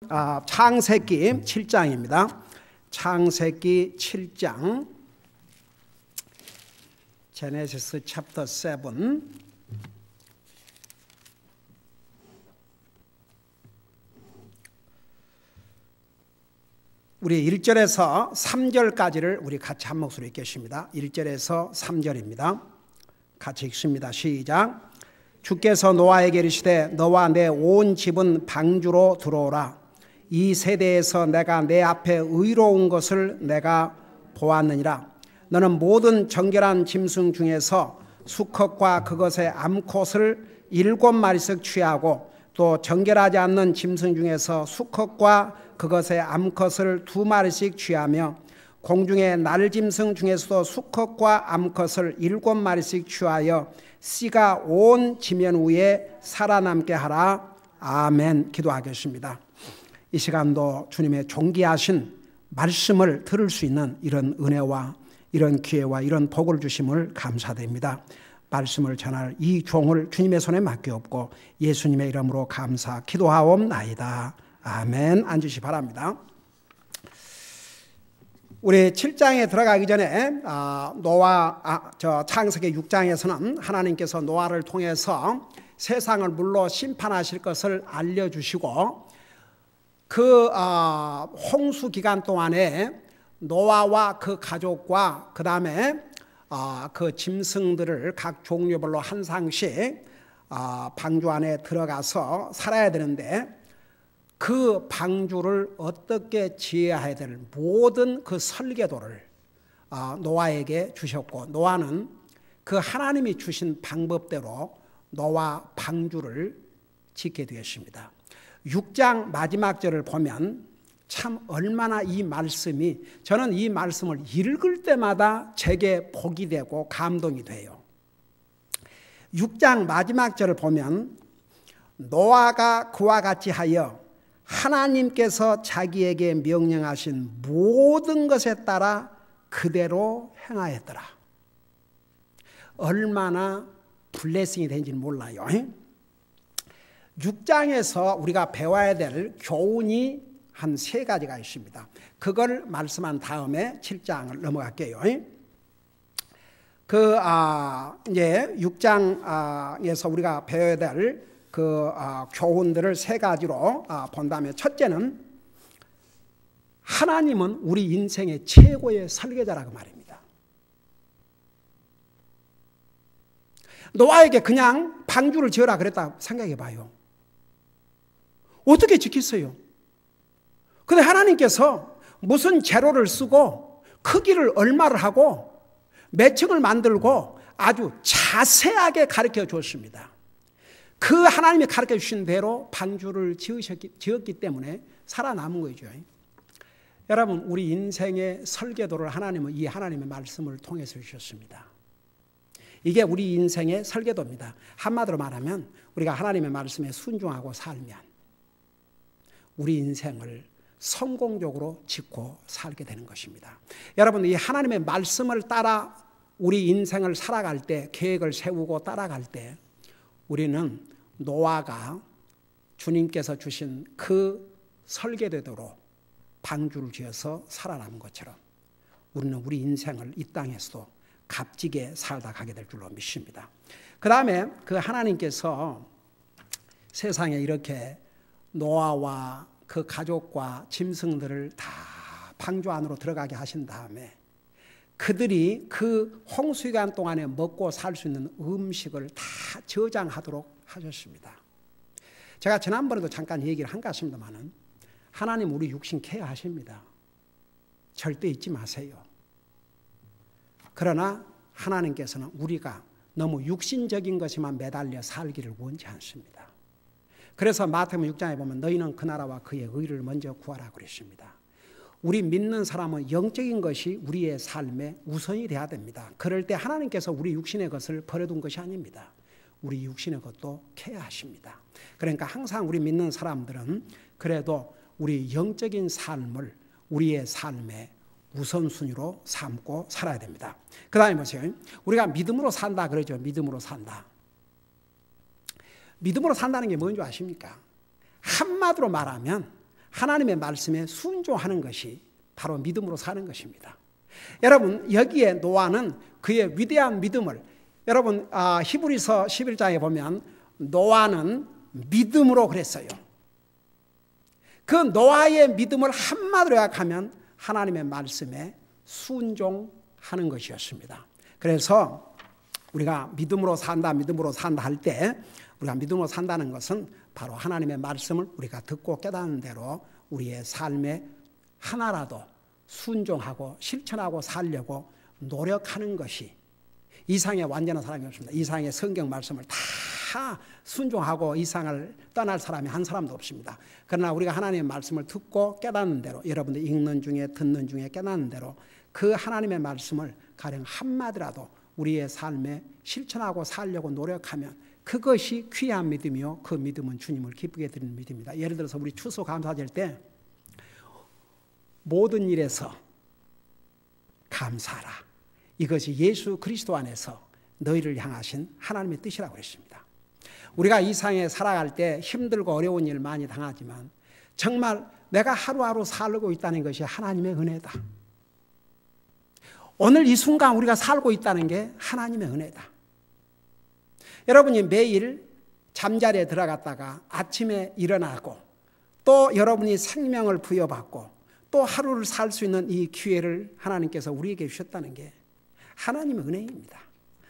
창세기 7장입니다. 창세기 7장 제네시스 챕터 7 우리 1절에서 3절까지를 우리 같이 한 목소리 읽겠습니다. 1절에서 3절입니다. 같이 읽습니다. 시작. 주께서 노아에게 이르시되 너와 내 온 집은 방주로 들어오라. 이 세대에서 내가 내 앞에 의로운 것을 내가 보았느니라. 너는 모든 정결한 짐승 중에서 수컷과 그것의 암컷을 7마리씩 취하고 또 정결하지 않는 짐승 중에서 수컷과 그것의 암컷을 2마리씩 취하며 공중의 날짐승 중에서도 수컷과 암컷을 7마리씩 취하여 씨가 온 지면 위에 살아남게 하라. 아멘. 기도하겠습니다. 이 시간도 주님의 존귀하신 말씀을 들을 수 있는 이런 은혜와 이런 기회와 이런 복을 주심을 감사드립니다. 말씀을 전할 이 종을 주님의 손에 맡기옵고 예수님의 이름으로 감사 기도하옵나이다. 아멘. 앉으시 바랍니다. 우리 7장에 들어가기 전에 창세기 6장에서는 하나님께서 노아를 통해서 세상을 물로 심판하실 것을 알려주시고 그 홍수 기간 동안에 노아와 그 가족과 그 다음에 그 짐승들을 각 종류별로 한 상씩 방주 안에 들어가서 살아야 되는데 그 방주를 어떻게 지어야 될 모든 그 설계도를 노아에게 주셨고 노아는 그 하나님이 주신 방법대로 노아 방주를 짓게 되었습니다. 6장 마지막 절을 보면 참 얼마나 이 말씀이 저는 이 말씀을 읽을 때마다 제게 복이 되고 감동이 돼요. 6장 마지막 절을 보면 노아가 그와 같이 하여 하나님께서 자기에게 명령하신 모든 것에 따라 그대로 행하였더라. 얼마나 블레싱이 된지는 몰라요. 6장에서 우리가 배워야 될 교훈이 한 3가지가 있습니다. 그걸 말씀한 다음에 7장을 넘어갈게요. 이제 6장에서 우리가 배워야 될 교훈들을 3가지로 본다면 첫째는 하나님은 우리 인생의 최고의 설계자라고 말입니다. 노아에게 그냥 방주를 지어라 그랬다 생각해 봐요. 어떻게 지켰어요? 근데 하나님께서 무슨 재료를 쓰고 크기를 얼마를 하고 매층을 만들고 아주 자세하게 가르쳐 주었습니다. 그 하나님이 가르쳐 주신 대로 방주를 지었기 때문에 살아남은 거죠. 여러분, 우리 인생의 설계도를 하나님은 이 하나님의 말씀을 통해서 주셨습니다. 이게 우리 인생의 설계도입니다. 한마디로 말하면 우리가 하나님의 말씀에 순종하고 살면 우리 인생을 성공적으로 짓고 살게 되는 것입니다. 여러분, 이 하나님의 말씀을 따라 우리 인생을 살아갈 때, 계획을 세우고 따라갈 때 우리는 노아가 주님께서 주신 그 설계대로 방주를 지어서 살아남은 것처럼 우리는 우리 인생을 이 땅에서도 값지게 살다 가게 될 줄로 믿습니다. 그 다음에 그 하나님께서 세상에 이렇게 노아와 그 가족과 짐승들을 다 방주 안으로 들어가게 하신 다음에 그들이 그 홍수기간 동안에 먹고 살 수 있는 음식을 다 저장하도록 하셨습니다. 제가 지난번에도 잠깐 얘기를 한 것 같습니다만 하나님 우리 육신 케어하십니다. 절대 잊지 마세요. 그러나 하나님께서는 우리가 너무 육신적인 것에만 매달려 살기를 원치 않습니다. 그래서 마태복음 6장에 보면 너희는 그 나라와 그의 의를 먼저 구하라 그랬습니다. 우리 믿는 사람은 영적인 것이 우리의 삶에 우선이 돼야 됩니다. 그럴 때 하나님께서 우리 육신의 것을 버려둔 것이 아닙니다. 우리 육신의 것도 케어하십니다. 그러니까 항상 우리 믿는 사람들은 그래도 우리 영적인 삶을 우리의 삶의 우선순위로 삼고 살아야 됩니다. 그 다음에 보세요. 우리가 믿음으로 산다 그러죠. 믿음으로 산다. 믿음으로 산다는 게 뭔지 아십니까? 한마디로 말하면 하나님의 말씀에 순종하는 것이 바로 믿음으로 사는 것입니다. 여러분, 여기에 노아는 그의 위대한 믿음을, 여러분 히브리서 11장에 보면 노아는 믿음으로 그랬어요. 그 노아의 믿음을 한마디로 요약하면 하나님의 말씀에 순종하는 것이었습니다. 그래서 우리가 믿음으로 산다 할 때, 우리가 믿음으로 산다는 것은 바로 하나님의 말씀을 우리가 듣고 깨닫는 대로 우리의 삶에 하나라도 순종하고 실천하고 살려고 노력하는 것이, 이상의 완전한 사람이 없습니다. 이상의 성경 말씀을 다 순종하고 이상을 떠날 사람이 한 사람도 없습니다. 그러나 우리가 하나님의 말씀을 듣고 깨닫는 대로, 여러분들 읽는 중에 듣는 중에 깨닫는 대로 그 하나님의 말씀을 가령 한마디라도 우리의 삶에 실천하고 살려고 노력하면 그것이 귀한 믿음이요, 그 믿음은 주님을 기쁘게 드리는 믿음입니다. 예를 들어서 우리 추수감사절 때 모든 일에서 감사하라, 이것이 예수 그리스도 안에서 너희를 향하신 하나님의 뜻이라고 했습니다. 우리가 이 세상에 살아갈 때 힘들고 어려운 일 많이 당하지만 정말 내가 하루하루 살고 있다는 것이 하나님의 은혜다. 오늘 이 순간 우리가 살고 있다는 게 하나님의 은혜다. 여러분이 매일 잠자리에 들어갔다가 아침에 일어나고 또 여러분이 생명을 부여받고 또 하루를 살 수 있는 이 기회를 하나님께서 우리에게 주셨다는 게 하나님의 은혜입니다.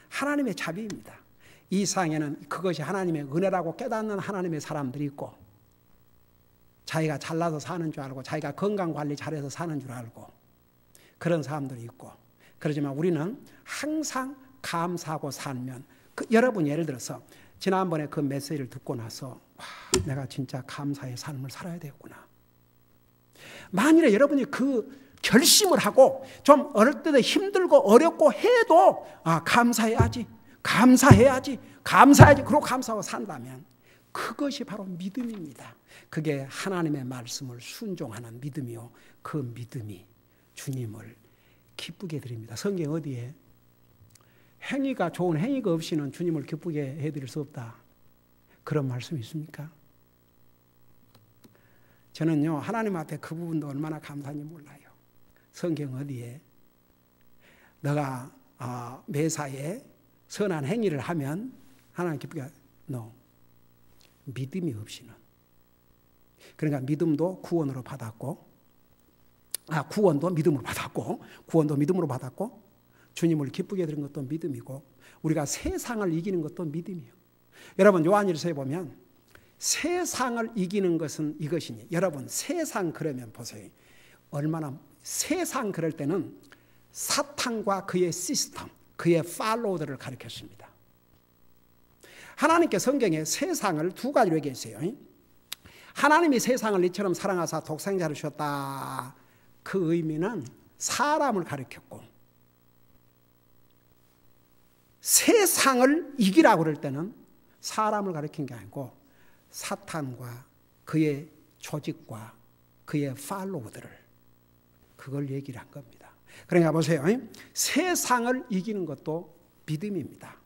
하나님의 자비입니다. 이 세상에는 그것이 하나님의 은혜라고 깨닫는 하나님의 사람들이 있고, 자기가 잘나서 사는 줄 알고 자기가 건강관리 잘해서 사는 줄 알고 그런 사람들이 있고, 그러지만 우리는 항상 감사하고 살면, 여러분 예를 들어서 지난번에 그 메시지를 듣고 나서 내가 진짜 감사의 삶을 살아야 되겠구나. 만일에 여러분이 그 결심을 하고 좀 어릴 때도 힘들고 어렵고 해도 감사해야지 그러고 감사하고 산다면 그것이 바로 믿음입니다. 그게 하나님의 말씀을 순종하는 믿음이요, 그 믿음이 주님을 기쁘게 드립니다. 성경 어디에 행위가 좋은 행위가 없이는 주님을 기쁘게 해드릴 수 없다, 그런 말씀이 있습니까? 저는요, 하나님 앞에 그 부분도 얼마나 감사한지 몰라요. 성경 어디에 너가 매사에 선한 행위를 하면 하나님 기쁘게, 믿음이 없이는. 그러니까 믿음도 구원으로 받았고, 구원도 믿음으로 받았고 주님을 기쁘게 드린 것도 믿음이고, 우리가 세상을 이기는 것도 믿음이에요. 여러분 요한일서에 보면 세상을 이기는 것은 이것이니, 여러분 세상 그러면 보세요. 얼마나 세상 그럴 때는 사탄과 그의 시스템, 그의 팔로우들을 가리켰습니다. 하나님께 성경에 세상을 두 가지로 얘기했어요. 하나님이 세상을 이처럼 사랑하사 독생자를 주셨다, 그 의미는 사람을 가리켰고, 세상을 이기라고 그럴 때는 사람을 가리킨 게 아니고 사탄과 그의 조직과 그의 팔로우들을, 그걸 얘기를 한 겁니다. 그러니까 보세요. 세상을 이기는 것도 믿음입니다.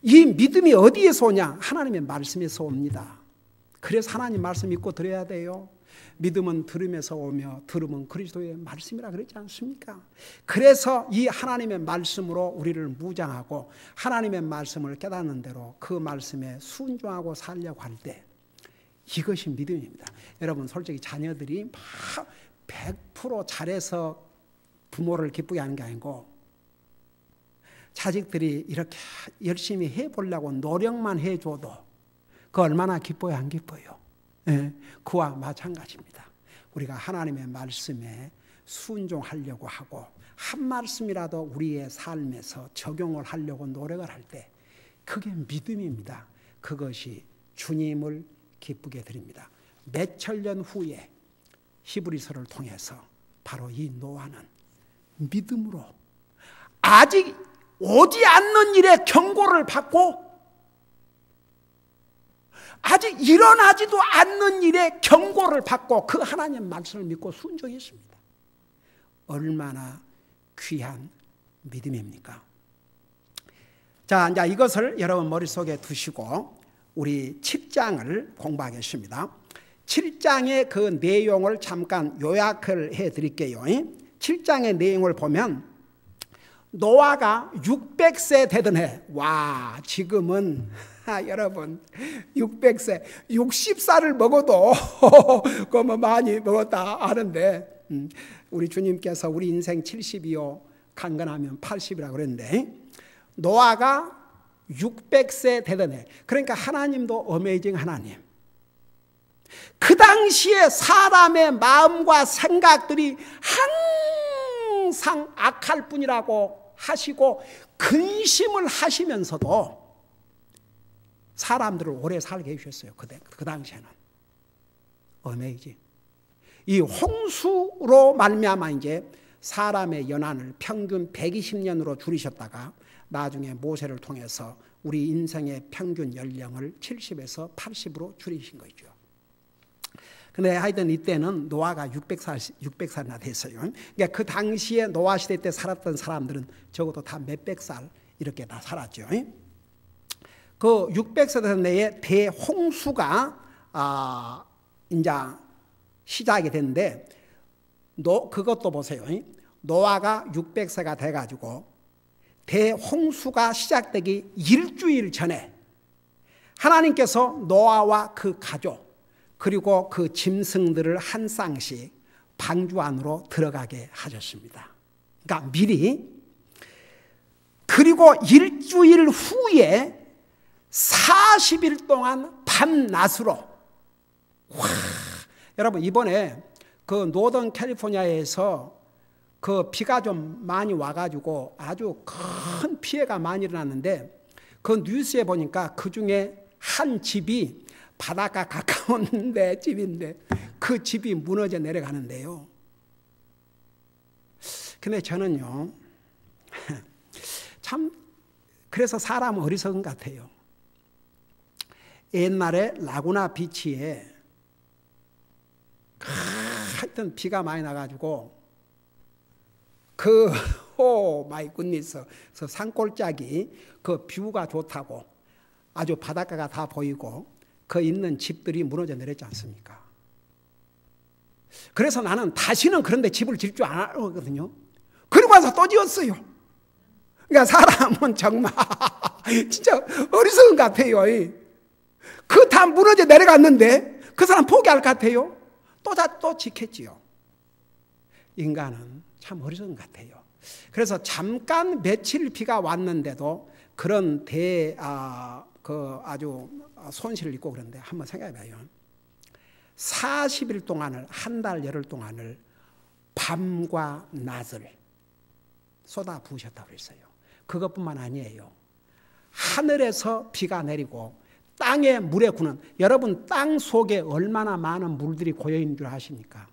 이 믿음이 어디에서 오냐? 하나님의 말씀에서 옵니다. 그래서 하나님 말씀 믿고 들어야 돼요. 믿음은 들음에서 오며 들음은 그리스도의 말씀이라 그랬지 않습니까? 그래서 이 하나님의 말씀으로 우리를 무장하고 하나님의 말씀을 깨닫는 대로 그 말씀에 순종하고 살려고 할 때 이것이 믿음입니다. 여러분 솔직히 자녀들이 막 100% 잘해서 부모를 기쁘게 하는 게 아니고, 자식들이 이렇게 열심히 해보려고 노력만 해줘도 그 얼마나 기뻐요, 안 기뻐요? 네, 그와 마찬가지입니다. 우리가 하나님의 말씀에 순종하려고 하고 한 말씀이라도 우리의 삶에서 적용을 하려고 노력을 할 때 그게 믿음입니다. 그것이 주님을 기쁘게 드립니다. 몇 천년 후에 히브리서를 통해서 바로 이 노아는 믿음으로 아직 오지 않는 일에 경고를 받고 아직 일어나지도 않는 일에 경고를 받고 그 하나님의 말씀을 믿고 순종했습니다. 얼마나 귀한 믿음입니까? 자, 이제 이것을 여러분 머릿속에 두시고 우리 7장을 공부하겠습니다. 7장의 그 내용을 잠깐 요약을 해드릴게요. 7장의 내용을 보면 노아가 600세 되던 해, 와, 지금은 여러분 600세, 60살을 먹어도 그뭐 많이 먹었다 하는데, 우리 주님께서 우리 인생 70이요 강건하면 80이라고 그랬는데, 노아가 600세 되던 해, 그러니까 하나님도 어메이징 하나님. 그 당시에 사람의 마음과 생각들이 항상 악할 뿐이라고 하시고 근심을 하시면서도 사람들을 오래 살게 해주셨어요. 그 당시에는. 어메이징. 이 홍수로 말미암아 이제 사람의 연한을 평균 120년으로 줄이셨다가 나중에 모세를 통해서 우리 인생의 평균 연령을 70에서 80으로 줄이신 거죠. 근데 하여튼 이때는 노아가 600살이나 됐어요. 그러니까 그 당시에 노아 시대 때 살았던 사람들은 적어도 다 몇백 살 이렇게 다 살았죠. 그 600세 된 해에 대홍수가 이제 시작이 됐는데, 그것도 보세요. 노아가 600세가 돼가지고 대홍수가 시작되기 일주일 전에 하나님께서 노아와 그 가족 그리고 그 짐승들을 한 쌍씩 방주 안으로 들어가게 하셨습니다. 그러니까 미리. 그리고 일주일 후에 40일 동안 밤낮으로, 와, 여러분 이번에 그 노던 캘리포니아에서 그 비가 좀 많이 와가지고 아주 큰 피해가 많이 일어났는데, 그 뉴스에 보니까 그 중에 한 집이 바닷가 가까운 데 집인데 그 집이 무너져 내려가는데요. 근데 저는요, 참 그래서 사람은 어리석은 것 같아요. 옛날에 라구나 비치에 하여튼 비가 많이 나가지고 마이 굿니스, 그 산골짜기 그 뷰가 좋다고 아주 바닷가가 다 보이고 그 있는 집들이 무너져 내렸지 않습니까? 그래서 나는 다시는 그런 데 집을 질 줄 알거든요. 그리고 와서 또 지었어요. 그러니까 사람은 정말 진짜 어리석은 것 같아요. 그 다 무너져 내려갔는데 그 사람 포기할 것 같아요? 또 지켰지요. 인간은 참 어리석은 것 같아요. 그래서 잠깐 며칠 비가 왔는데도 그런 아주 손실을 입고 그런데 한번 생각해 봐요. 40일 동안을, 한 달 열흘 동안을 밤과 낮을 쏟아 부으셨다고 그랬어요. 그것뿐만 아니에요. 하늘에서 비가 내리고 땅에 물에 구는, 여러분 땅 속에 얼마나 많은 물들이 고여 있는 줄 아십니까?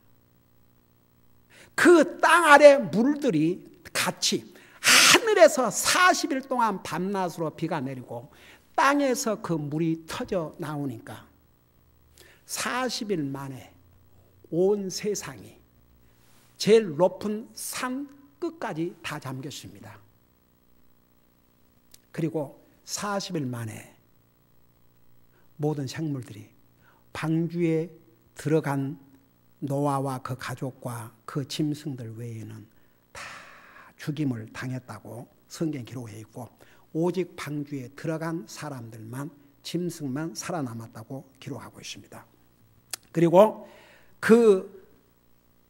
그 땅 아래 물들이 같이 하늘에서 40일 동안 밤낮으로 비가 내리고 땅에서 그 물이 터져 나오니까 40일 만에 온 세상이 제일 높은 산 끝까지 다 잠겼습니다. 그리고 40일 만에 모든 생물들이 방주에 들어간 노아와 그 가족과 그 짐승들 외에는 다 죽임을 당했다고 성경에 기록해 있고, 오직 방주에 들어간 사람들만, 짐승만 살아남았다고 기록하고 있습니다. 그리고 그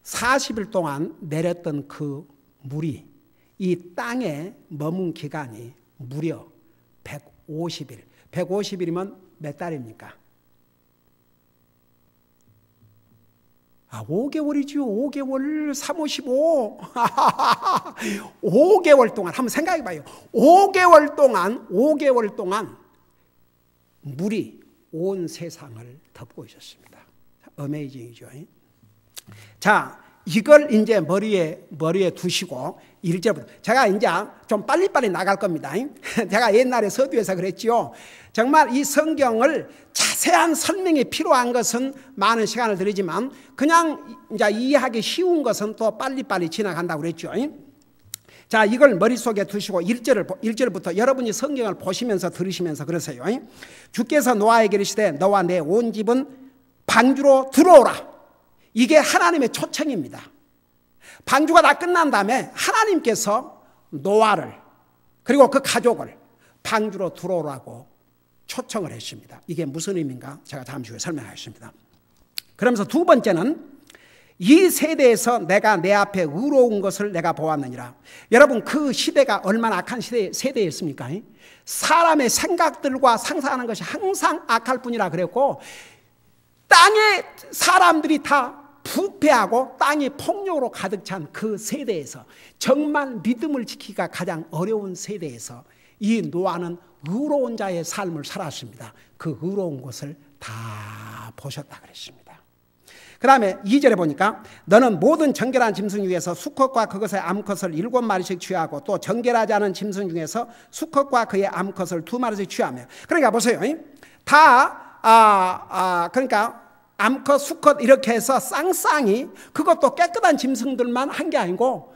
40일 동안 내렸던 그 물이 이 땅에 머문 기간이 무려 150일. 150일이면 몇 달입니까? 5개월이지요. 5개월, 3, 55. 5개월 동안, 한번 생각해 봐요. 5개월 동안 물이 온 세상을 덮고 있었습니다. 어메이징이죠. 자, 이걸 이제 머리에 두시고 1절부터 제가 이제 좀 빨리빨리 나갈 겁니다. 제가 옛날에 서두에서 그랬지요. 정말 이 성경을 자세한 설명이 필요한 것은 많은 시간을 들이지만 그냥 이제 이해하기 쉬운 것은 또 빨리빨리 지나간다고 그랬죠. 자, 이걸 머릿속에 두시고 1절부터 여러분이 성경을 보시면서 들으시면서 그러세요. 주께서 노아에게 이르시되 너와 내 온 집은 방주로 들어오라. 이게 하나님의 초청입니다. 방주가 다 끝난 다음에 하나님께서 노아를 그리고 그 가족을 방주로 들어오라고 초청을 했습니다. 이게 무슨 의미인가? 제가 잠시 후에 설명하겠습니다. 그러면서 두 번째는 이 세대에서 내가 내 앞에 의로운 것을 내가 보았느니라. 여러분, 그 시대가 얼마나 악한 세대였습니까? 사람의 생각들과 상상하는 것이 항상 악할 뿐이라 그랬고, 땅에 사람들이 다 부패하고 땅이 폭력으로 가득 찬 그 세대에서, 정말 믿음을 지키기가 가장 어려운 세대에서 이 노아는 의로운 자의 삶을 살았습니다. 그 의로운 것을 다 보셨다 그랬습니다. 그 다음에 2절에 보니까 너는 모든 정결한 짐승 중에서 수컷과 그것의 암컷을 7마리씩 취하고 또 정결하지 않은 짐승 중에서 수컷과 그의 암컷을 2마리씩 취하며. 그러니까 보세요. 그러니까 암컷, 수컷 이렇게 해서 쌍쌍이, 그것도 깨끗한 짐승들만 한 게 아니고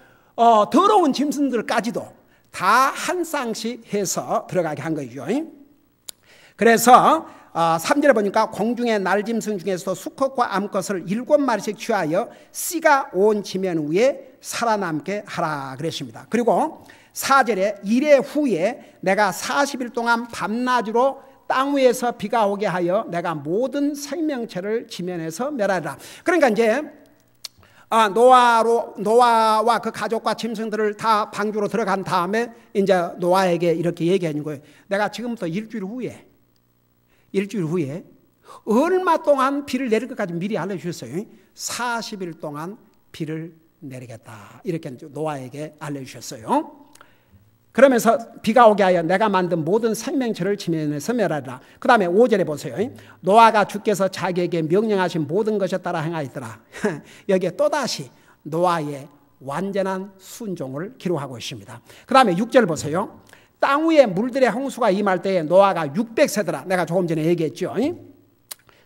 더러운 짐승들까지도 다 한 쌍씩 해서 들어가게 한 거죠. 그래서 3절에 보니까 공중의 날짐승 중에서 수컷과 암컷을 7마리씩 취하여 씨가 온 지면 위에 살아남게 하라 그랬습니다. 그리고 4절에 이래 후에 내가 40일 동안 밤낮으로 땅 위에서 비가 오게 하여 내가 모든 생명체를 지면에서 멸하리라. 그러니까 이제 노아와 그 가족과 짐승들을 다 방주로 들어간 다음에 이제 노아에게 이렇게 얘기하는 거예요. 내가 지금부터 일주일 후에 얼마 동안 비를 내릴 것까지 미리 알려주셨어요. 40일 동안 비를 내리겠다. 이렇게 노아에게 알려주셨어요. 그러면서 비가 오게 하여 내가 만든 모든 생명체를 지면에서 멸하리라. 그 다음에 5절에 보세요. 노아가 주께서 자기에게 명령하신 모든 것에 따라 행하였더라. 여기에 또다시 노아의 완전한 순종을 기록하고 있습니다. 그 다음에 6절 보세요. 땅 위에 물들의 홍수가 임할 때에 노아가 600세더라. 내가 조금 전에 얘기했죠.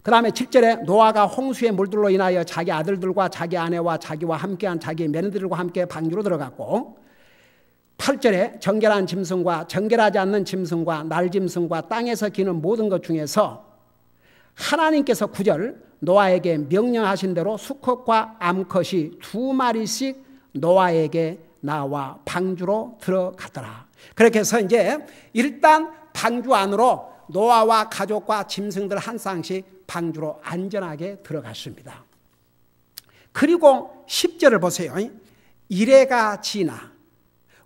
그 다음에 7절에 노아가 홍수의 물들로 인하여 자기 아들들과 자기 아내와 자기와 함께한 자기 며느리들과 함께 방주로 들어갔고, 8절에 정결한 짐승과 정결하지 않는 짐승과 날짐승과 땅에서 기는 모든 것 중에서 하나님께서 9절 노아에게 명령하신 대로 수컷과 암컷이 2마리씩 노아에게 나와 방주로 들어갔더라. 그렇게 해서 이제 일단 방주 안으로 노아와 가족과 짐승들 한 쌍씩 방주로 안전하게 들어갔습니다. 그리고 10절을 보세요. 이래가 지나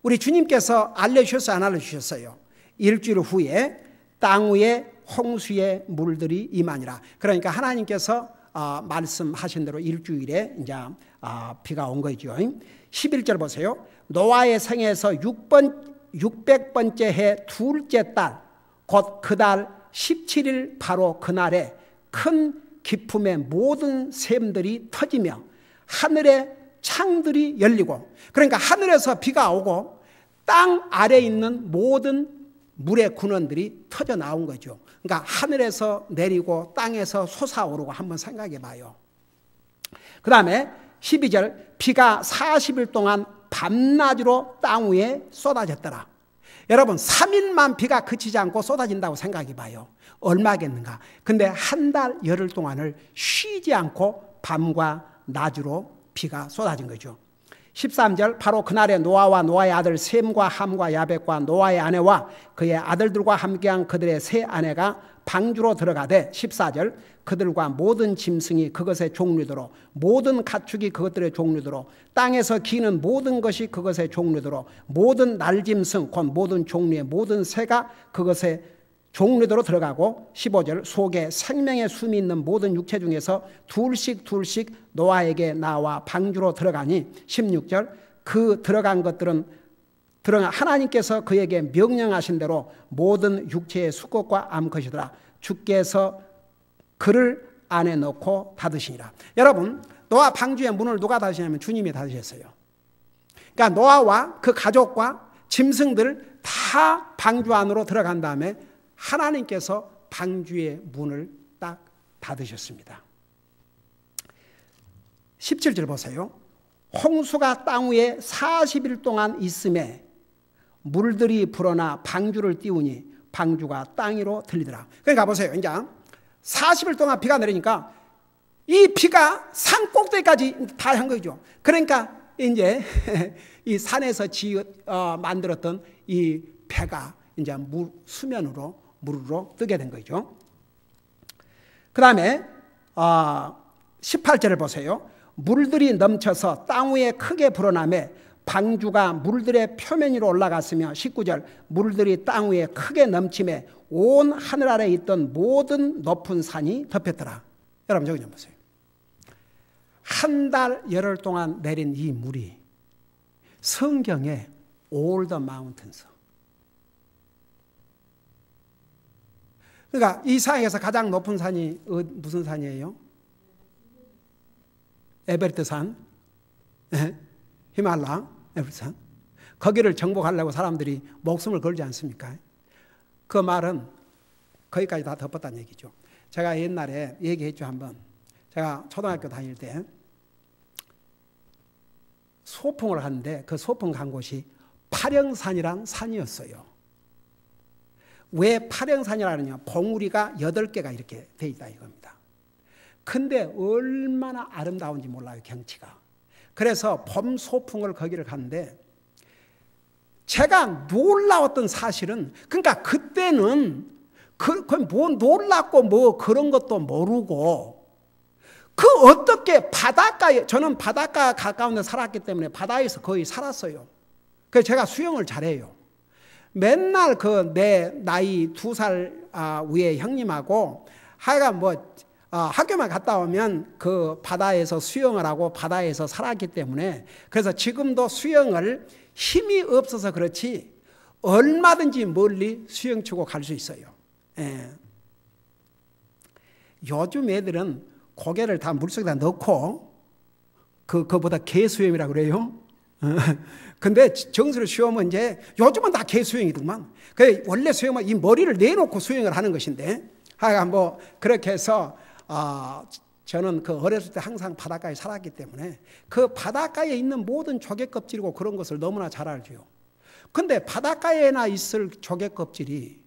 우리 주님께서 알려주셨어요, 안 알려주셨어요? 일주일 후에 땅 위에 홍수의 물들이 임하니라. 그러니까 하나님께서 말씀하신 대로 일주일에 이제 비가 온 거죠. 11절 보세요. 노아의 생에서 600번째 해 둘째 달, 곧 그 달 17일 바로 그날에 큰 기품의 모든 샘들이 터지며 하늘의 창들이 열리고, 그러니까 하늘에서 비가 오고 땅 아래에 있는 모든 물의 근원들이 터져 나온 거죠. 그러니까 하늘에서 내리고 땅에서 솟아오르고 한번 생각해 봐요. 그 다음에 12절 비가 40일 동안 밤낮으로 땅 위에 쏟아졌더라. 여러분 3일만 비가 그치지 않고 쏟아진다고 생각해 봐요. 얼마겠는가. 근데 한 달 열흘 동안을 쉬지 않고 밤과 낮으로 비가 쏟아진 거죠. 13절 바로 그날에 노아와 노아의 아들 셈과 함과 야벳과 노아의 아내와 그의 아들들과 함께한 그들의 세 아내가 방주로 들어가되, 14절 그들과 모든 짐승이 그것의 종류대로 모든 가축이 그것들의 종류대로 땅에서 기는 모든 것이 그것의 종류대로 모든 날짐승 곧 모든 종류의 모든 새가 그것의 종류대로 들어가고, 15절 속에 생명의 숨이 있는 모든 육체 중에서 둘씩 노아에게 나와 방주로 들어가니, 16절 그 들어간 것들은 하나님께서 그에게 명령하신 대로 모든 육체의 수컷과 암컷이더라. 주께서 그를 안에 넣고 닫으시니라. 여러분 노아 방주의 문을 누가 닫으시냐면 주님이 닫으셨어요. 그러니까 노아와 그 가족과 짐승들 다 방주 안으로 들어간 다음에 하나님께서 방주의 문을 딱 닫으셨습니다. 17절 보세요. 홍수가 땅 위에 40일 동안 있음에 물들이 불어나 방주를 띄우니 방주가 땅 위로 들리더라. 그러니까 보세요. 이제 40일 동안 비가 내리니까 이 피가 산 꼭대기까지 다 한 거죠. 그러니까 이제 이 산에서 만들었던 이 배가 이제 수면으로 물으로 뜨게 된 거죠. 그 다음에 18절을 보세요. 물들이 넘쳐서 땅 위에 크게 불어나매 방주가 물들의 표면 위로 올라갔으며 19절 물들이 땅 위에 크게 넘침에 온 하늘 아래에 있던 모든 높은 산이 덮였더라. 여러분 저기 좀 보세요. 한 달 열흘 동안 내린 이 물이 성경에 All the mountains. 그러니까 이 세상에서 가장 높은 산이 무슨 산이에요? 에베레스트 산, 히말라, 에베레스트 산. 거기를 정복하려고 사람들이 목숨을 걸지 않습니까? 그 말은 거기까지 다 덮었다는 얘기죠. 제가 옛날에 얘기했죠 한번. 제가 초등학교 다닐 때 소풍을 하는데 그 소풍 간 곳이 파령산이란 산이었어요. 왜 파령산이라느냐? 봉우리가 8개가 이렇게 돼 있다 이겁니다. 근데 얼마나 아름다운지 몰라요 경치가. 그래서 봄 소풍을 거기를 갔는데 제가 놀라웠던 사실은 그러니까 그때는 뭐 놀랍고 뭐 그런 것도 모르고 그 어떻게 바닷가에 저는 바닷가 가까운 데 살았기 때문에 바다에서 거의 살았어요. 그래서 제가 수영을 잘해요. 맨날 그 내 나이 2살 위에 형님하고 하여간 뭐 학교만 갔다 오면 그 바다에서 수영을 하고 바다에서 살았기 때문에 그래서 지금도 수영을 힘이 없어서 그렇지 얼마든지 멀리 수영 치고 갈 수 있어요. 예. 요즘 애들은 고개를 다 물속에다 넣고 그거보다 개수영이라고 그래요. 근데 정수로 수영은 이제 요즘은 다 개수영이더만. 원래 수영은 이 머리를 내놓고 수영을 하는 것인데 하여간 뭐 그렇게 해서 저는 그 어렸을 때 항상 바닷가에 살았기 때문에 그 바닷가에 있는 모든 조개 껍질이고 그런 것을 너무나 잘 알죠. 근데 바닷가에나 있을 조개 껍질이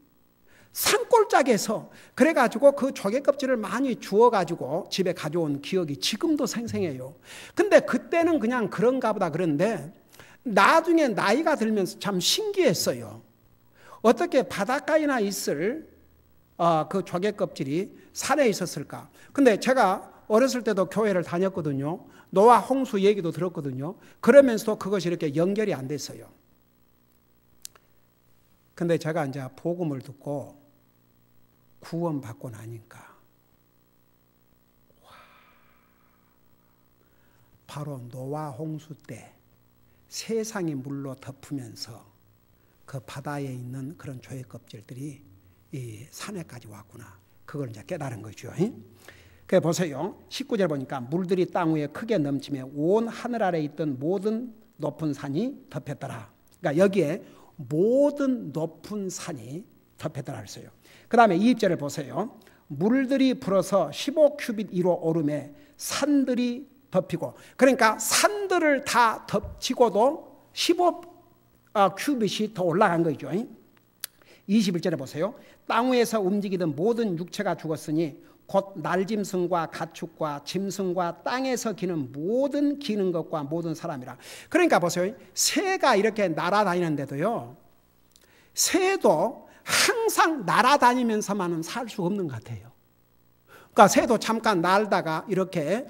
산골짜기에서 그래가지고 그 조개 껍질을 많이 주워가지고 집에 가져온 기억이 지금도 생생해요. 근데 그때는 그냥 그런가 보다 그런데 나중에 나이가 들면서 참 신기했어요. 어떻게 바닷가에나 있을 그 조개 껍질이 산에 있었을까? 근데 제가 어렸을 때도 교회를 다녔거든요. 노아 홍수 얘기도 들었거든요. 그러면서도 그것이 이렇게 연결이 안 됐어요. 근데 제가 이제 복음을 듣고 구원받고 나니까 바로 노아 홍수 때 세상이 물로 덮으면서 그 바다에 있는 그런 조개 껍질들이 이 산에까지 왔구나. 그걸 이제 깨달은 거죠. 그래 보세요. 19절 보니까 물들이 땅 위에 크게 넘치며 온 하늘 아래에 있던 모든 높은 산이 덮였더라. 그러니까 여기에 모든 높은 산이 덮였더라 했어요. 그 다음에 20절을 보세요. 물들이 불어서 15큐빗 위로 오르매 산들이 덮이고 그러니까 산들을 다 덮치고도 15큐빗이 더 올라간 거죠. 21절에 보세요. 땅 위에서 움직이던 모든 육체가 죽었으니 곧 날짐승과 가축과 짐승과 땅에서 기는 모든 기는 것과 모든 사람이라. 그러니까 보세요. 새가 이렇게 날아다니는데도요. 새도 항상 날아다니면서만은 살 수 없는 것 같아요. 그러니까 새도 잠깐 날다가 이렇게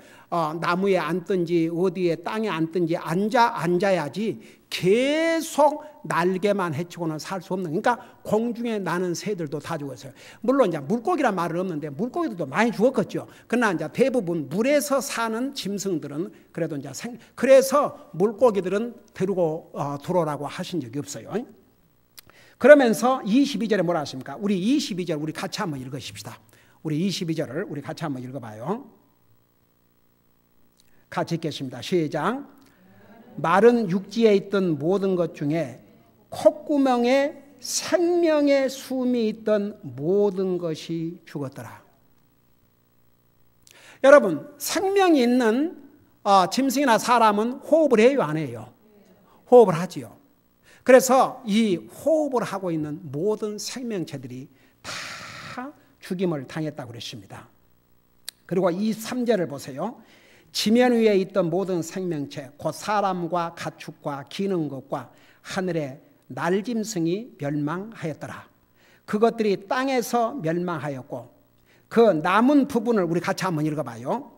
나무에 앉든지 어디에 땅에 앉든지 앉아야지 계속 날개만 헤치고는 살 수 없는. 그러니까 공중에 나는 새들도 다 죽었어요. 물론 이제 물고기란 말은 없는데 물고기들도 많이 죽었겠죠. 그러나 이제 대부분 물에서 사는 짐승들은 그래도 이제 그래서 물고기들은 데리고 들어오라고 하신 적이 없어요. 그러면서 22절에 뭐라 하십니까? 우리 22절 우리 같이 한번 읽으십시다. 우리 22절을 우리 같이 한번 읽어봐요. 같이 읽겠습니다. 시작. 마른 육지에 있던 모든 것 중에 콧구멍에 생명의 숨이 있던 모든 것이 죽었더라. 여러분, 생명이 있는 짐승이나 사람은 호흡을 해요, 안 해요? 호흡을 하지요. 그래서 이 호흡을 하고 있는 모든 생명체들이 다 죽임을 당했다고 그랬습니다. 그 그리고 23절을 보세요. 지면 위에 있던 모든 생명체 곧 사람과 가축과 기는 것과 하늘의 날짐승이 멸망하였더라. 그것들이 땅에서 멸망하였고 그 남은 부분을 우리 같이 한번 읽어봐요.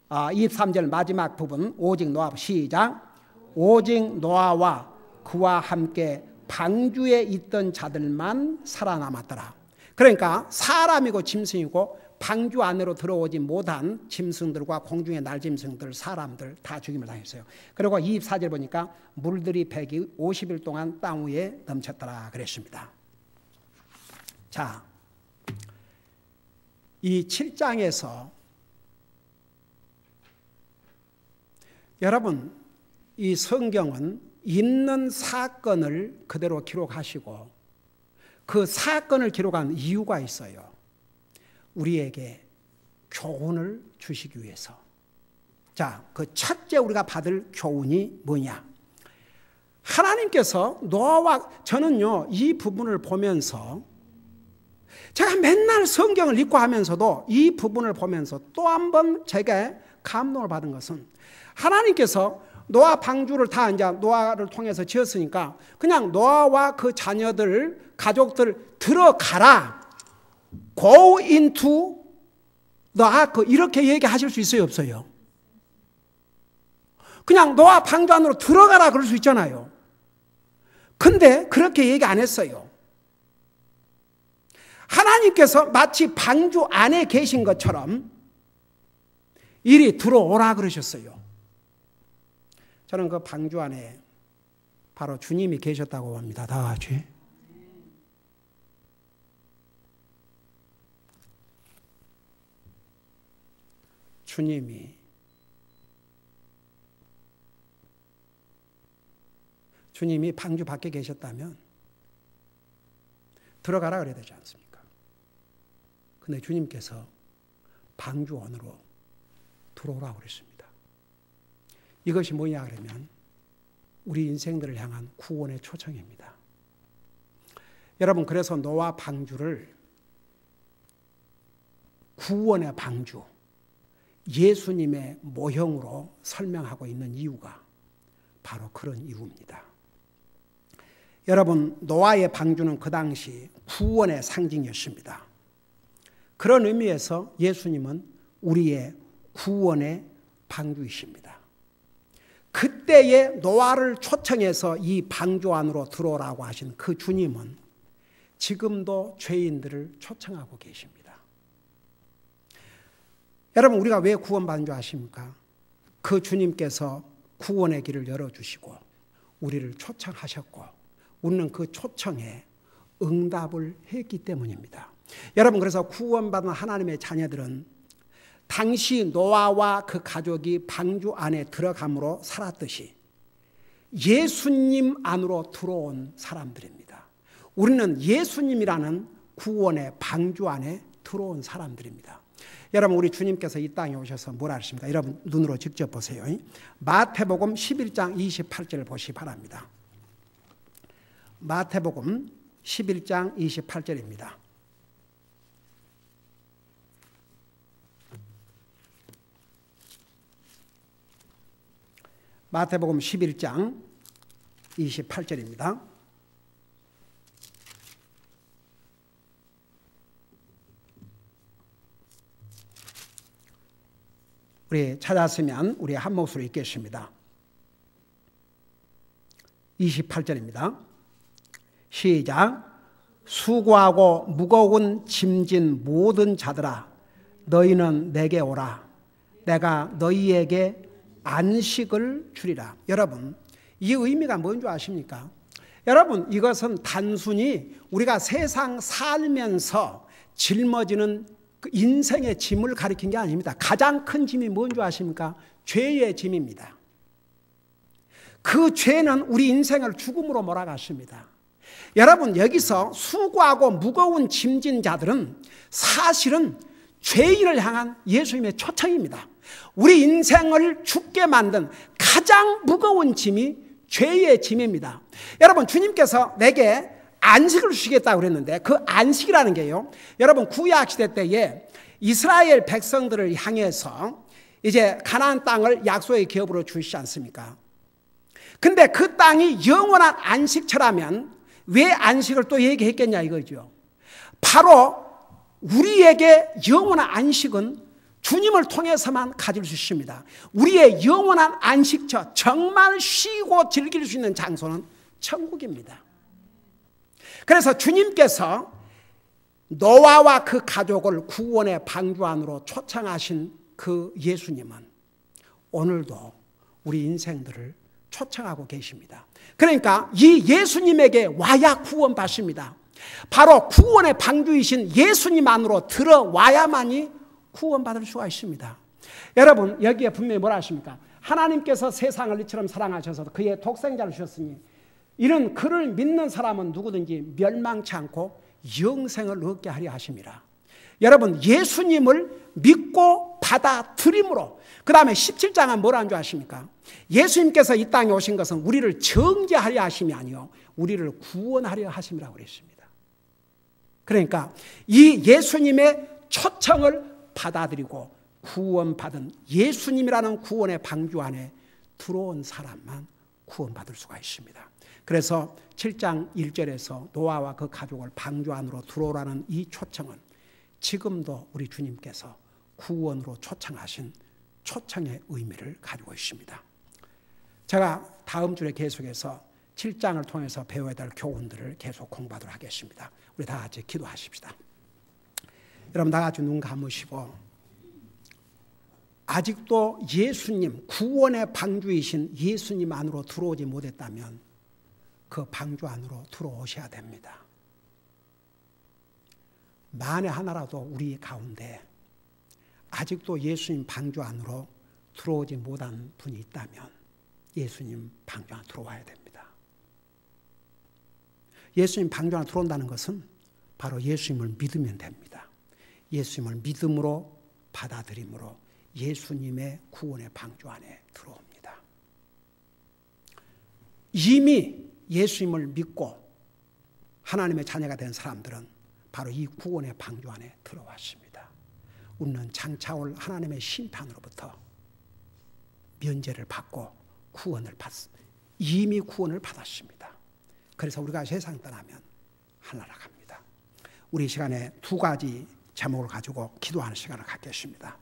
23절 마지막 부분 오직 노아 시작. 오직 노아와 그와 함께 방주에 있던 자들만 살아남았더라. 그러니까 사람이고 짐승이고 방주 안으로 들어오지 못한 짐승들과 공중의 날짐승들, 사람들 다 죽임을 당했어요. 그리고 24절 보니까 물들이 150일 동안 땅 위에 넘쳤더라 그랬습니다. 자, 이 7장에서 여러분 이 성경은 있는 사건을 그대로 기록하시고 그 사건을 기록한 이유가 있어요. 우리에게 교훈을 주시기 위해서. 자, 그 첫째 우리가 받을 교훈이 뭐냐? 하나님께서 노아와 저는요 이 부분을 보면서 제가 맨날 성경을 읽고 하면서도 이 부분을 보면서 또 한 번 제가 감동을 받은 것은 하나님께서 노아 방주를 다 이제 노아를 통해서 지었으니까 그냥 노아와 그 자녀들, 가족들 들어가라. Go into the ark 이렇게 얘기하실 수 있어요, 없어요? 그냥 노아 방주 안으로 들어가라 그럴 수 있잖아요. 근데 그렇게 얘기 안 했어요. 하나님께서 마치 방주 안에 계신 것처럼 이리 들어오라 그러셨어요. 저는 그 방주 안에 바로 주님이 계셨다고 봅니다. 다 같이. 주님이 방주 밖에 계셨다면 들어가라 그래야 되지 않습니까? 근데 주님께서 방주 안으로 들어오라고 그랬습니다. 이것이 뭐냐 그러면 우리 인생들을 향한 구원의 초청입니다. 여러분, 그래서 노아 방주를 구원의 방주, 예수님의 모형으로 설명하고 있는 이유가 바로 그런 이유입니다. 여러분, 노아의 방주는 그 당시 구원의 상징이었습니다. 그런 의미에서 예수님은 우리의 구원의 방주이십니다. 그때에 노아를 초청해서 이 방주 안으로 들어오라고 하신 그 주님은 지금도 죄인들을 초청하고 계십니다. 여러분, 우리가 왜 구원받은 줄 아십니까? 그 주님께서 구원의 길을 열어주시고 우리를 초청하셨고 우리는 그 초청에 응답을 했기 때문입니다. 여러분, 그래서 구원받은 하나님의 자녀들은 당시 노아와 그 가족이 방주 안에 들어감으로 살았듯이 예수님 안으로 들어온 사람들입니다. 우리는 예수님이라는 구원의 방주 안에 들어온 사람들입니다. 여러분, 우리 주님께서 이 땅에 오셔서 뭐라 하십니까? 여러분 눈으로 직접 보세요. 마태복음 11장 28절을 보시기 바랍니다. 마태복음 11장 28절입니다. 마태복음 11장 28절입니다. 우리 찾았으면 우리 한 목소리 읽겠습니다. 28절입니다. 시작. 수고하고 무거운 짐진 모든 자들아 너희는 내게 오라. 내가 너희에게 안식을 주리라. 여러분, 이 의미가 뭔지 아십니까? 여러분, 이것은 단순히 우리가 세상 살면서 짊어지는 그 인생의 짐을 가리킨 게 아닙니다. 가장 큰 짐이 뭔지 아십니까? 죄의 짐입니다. 그 죄는 우리 인생을 죽음으로 몰아갔습니다. 여러분, 여기서 수고하고 무거운 짐진 자들은 사실은 죄인을 향한 예수님의 초청입니다. 우리 인생을 죽게 만든 가장 무거운 짐이 죄의 짐입니다. 여러분, 주님께서 내게 안식을 주시겠다고 그랬는데 그 안식이라는 게요, 여러분 구약 시대 때에 이스라엘 백성들을 향해서 이제 가나안 땅을 약속의 기업으로 주시지 않습니까? 근데 그 땅이 영원한 안식처라면 왜 안식을 또 얘기했겠냐 이거죠. 바로 우리에게 영원한 안식은 주님을 통해서만 가질 수 있습니다. 우리의 영원한 안식처, 정말 쉬고 즐길 수 있는 장소는 천국입니다. 그래서 주님께서 노아와 그 가족을 구원의 방주 안으로 초청하신 그 예수님은 오늘도 우리 인생들을 초청하고 계십니다. 그러니까 이 예수님에게 와야 구원받습니다. 바로 구원의 방주이신 예수님 안으로 들어와야만이 구원받을 수가 있습니다. 여러분 여기에 분명히 뭐라 하십니까? 하나님께서 세상을 이처럼 사랑하셔서 그의 독생자를 주셨으니 이는 그를 믿는 사람은 누구든지 멸망치 않고 영생을 얻게 하려 하심이라. 여러분 예수님을 믿고 받아들임으로, 그 다음에 17장은 뭐라는 줄 아십니까? 예수님께서 이 땅에 오신 것은 우리를 정죄하려 하심이 아니요 우리를 구원하려 하심이라고 그랬습니다. 그러니까 이 예수님의 초청을 받아들이고 구원받은 예수님이라는 구원의 방주 안에 들어온 사람만 구원받을 수가 있습니다. 그래서 7장 1절에서 노아와 그 가족을 방주 안으로 들어오라는 이 초청은 지금도 우리 주님께서 구원으로 초청하신 초청의 의미를 가지고 있습니다. 제가 다음 주에 계속해서 7장을 통해서 배워야 될 교훈들을 계속 공부하도록 하겠습니다. 우리 다 같이 기도하십시다. 여러분 다 같이 눈 감으시고, 아직도 예수님, 구원의 방주이신 예수님 안으로 들어오지 못했다면 그 방주 안으로 들어오셔야 됩니다. 만에 하나라도 우리 가운데 아직도 예수님 방주 안으로 들어오지 못한 분이 있다면 예수님 방주 안으로 들어와야 됩니다. 예수님 방주 안으로 들어온다는 것은 바로 예수님을 믿으면 됩니다. 예수님을 믿음으로 받아들임으로 예수님의 구원의 방주 안에 들어옵니다. 이미 예수님을 믿고 하나님의 자녀가 된 사람들은 바로 이 구원의 방주 안에 들어왔습니다. 우리는 장차올 하나님의 심판으로부터 면제를 받고 구원을 받습니다. 이미 구원을 받았습니다. 그래서 우리가 세상 떠나면 하늘나라 갑니다. 우리 시간에 두 가지 제목을 가지고 기도하는 시간을 갖겠습니다.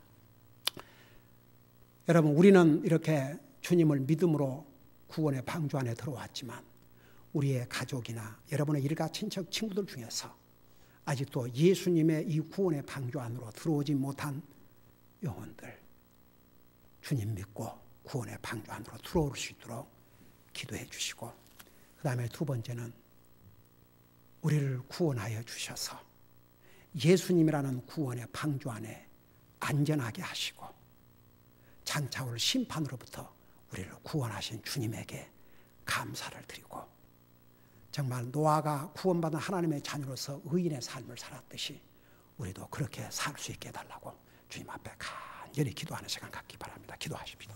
여러분 우리는 이렇게 주님을 믿음으로 구원의 방주 안에 들어왔지만 우리의 가족이나 여러분의 일가 친척 친구들 중에서 아직도 예수님의 이 구원의 방주 안으로 들어오지 못한 영혼들, 주님 믿고 구원의 방주 안으로 들어올 수 있도록 기도해 주시고, 그 다음에 두 번째는 우리를 구원하여 주셔서 예수님이라는 구원의 방주 안에 안전하게 하시고 장차올 심판으로부터 우리를 구원하신 주님에게 감사를 드리고, 정말 노아가 구원받은 하나님의 자녀로서 의인의 삶을 살았듯이 우리도 그렇게 살 수 있게 해달라고 주님 앞에 간절히 기도하는 시간 갖기 바랍니다. 기도하십시다.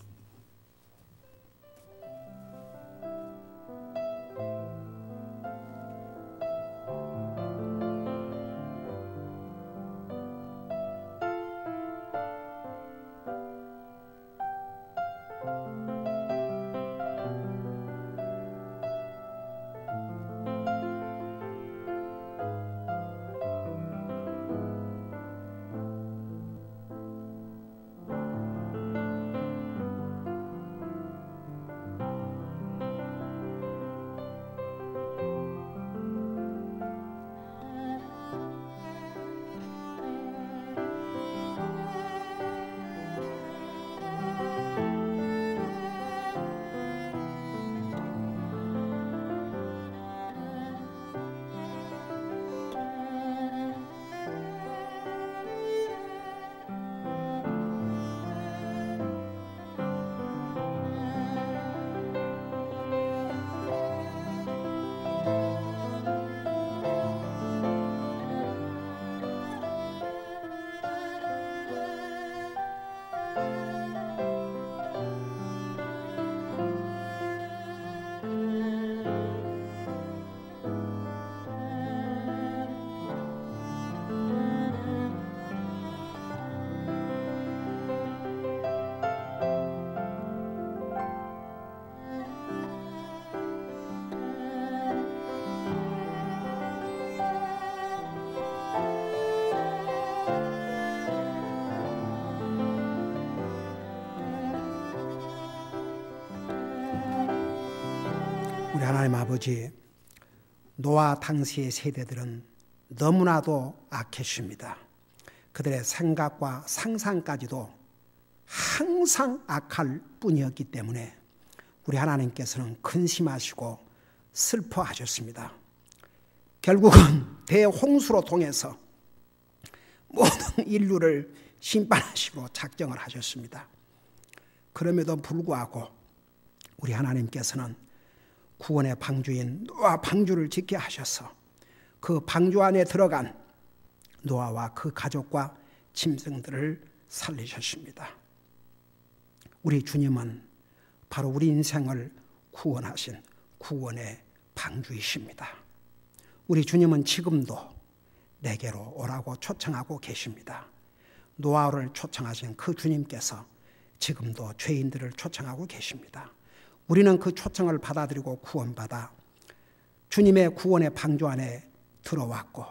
우리 하나님 아버지, 노아 당시의 세대들은 너무나도 악했습니다. 그들의 생각과 상상까지도 항상 악할 뿐이었기 때문에 우리 하나님께서는 근심하시고 슬퍼하셨습니다. 결국은 대홍수로 통해서 모든 인류를 심판하시고 작정을 하셨습니다. 그럼에도 불구하고 우리 하나님께서는 구원의 방주인 노아 방주를 짓게 하셔서 그 방주 안에 들어간 노아와 그 가족과 짐승들을 살리셨습니다. 우리 주님은 바로 우리 인생을 구원하신 구원의 방주이십니다. 우리 주님은 지금도 내게로 오라고 초청하고 계십니다. 노아를 초청하신 그 주님께서 지금도 죄인들을 초청하고 계십니다. 우리는 그 초청을 받아들이고 구원받아 주님의 구원의 방주 안에 들어왔고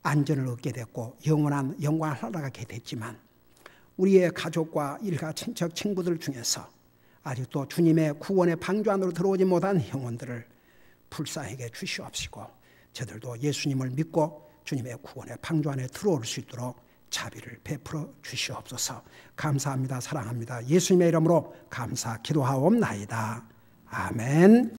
안전을 얻게 됐고 영원한 영광을 살아가게 됐지만 우리의 가족과 일가 친척 친구들 중에서 아직도 주님의 구원의 방주 안으로 들어오지 못한 영혼들을 불쌍하게 주시옵시고 저들도 예수님을 믿고 주님의 구원의 방주 안에 들어올 수 있도록 자비를 베풀어 주시옵소서. 감사합니다. 사랑합니다. 예수님의 이름으로 감사 기도하옵나이다. 아멘.